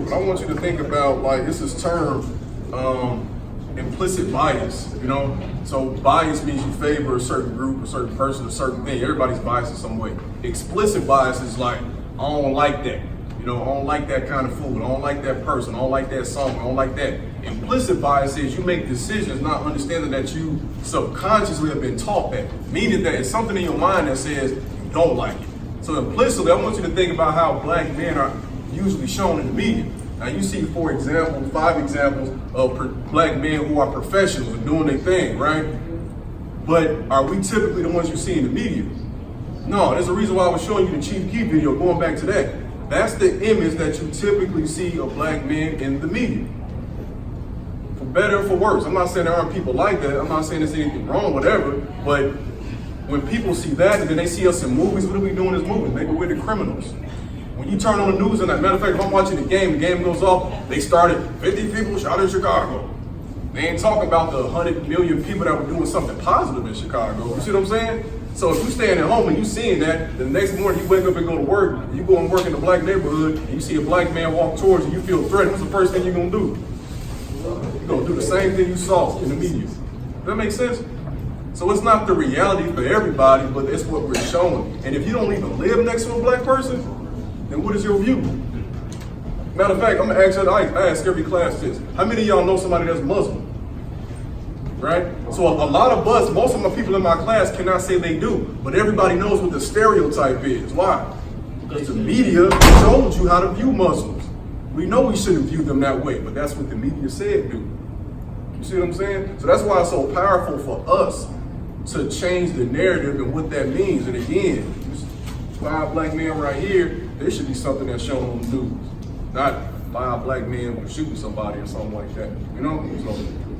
but I want you to think about, like, this is termed implicit bias, you know? So bias means you favor a certain group, a certain person, a certain thing. Everybody's biased in some way. Explicit bias is like, I don't like that. You know, I don't like that kind of food. I don't like that person. I don't like that song. I don't like that. Implicit bias is you make decisions not understanding that you subconsciously have been taught that, meaning that it's something in your mind that says you don't like it. So implicitly, I want you to think about how black men are usually shown in the media. Now you see, for example, 5 examples of black men who are professionals and doing their thing, right? But are we typically the ones you see in the media? No, there's a reason why I was showing you the Chief Keef video, going back to that. That's the image that you typically see of black men in the media. For better or for worse. I'm not saying there aren't people like that. I'm not saying there's anything wrong, whatever. But when people see that and then they see us in movies, what are we doing as movies? Maybe we're the criminals. When you turn on the news, and as a matter of fact, if I'm watching the game goes off, they started 50 people shot in Chicago. They ain't talking about the 100 million people that were doing something positive in Chicago. You see what I'm saying? So if you staying at home and you seeing that, the next morning you wake up and go to work, you go and work in a black neighborhood, and you see a black man walk towards you, you feel threatened, what's the first thing you're gonna do? You're gonna do the same thing you saw in the media. Does that make sense? So it's not the reality for everybody, but it's what we're showing. And if you don't even live next to a black person, then what is your view? Matter of fact, I'm gonna ask you, I ask every class this. How many of y'all know somebody that's Muslim? Right? So a lot of us, most of my people in my class cannot say they do, but everybody knows what the stereotype is. Why? Because the media showed you how to view Muslims. We know we shouldn't view them that way, but that's what the media said do. You see what I'm saying? So that's why it's so powerful for us to change the narrative and what that means. And again, 5 black men right here, there should be something that's shown on the news. Not 5 black men shooting somebody or something like that. You know? So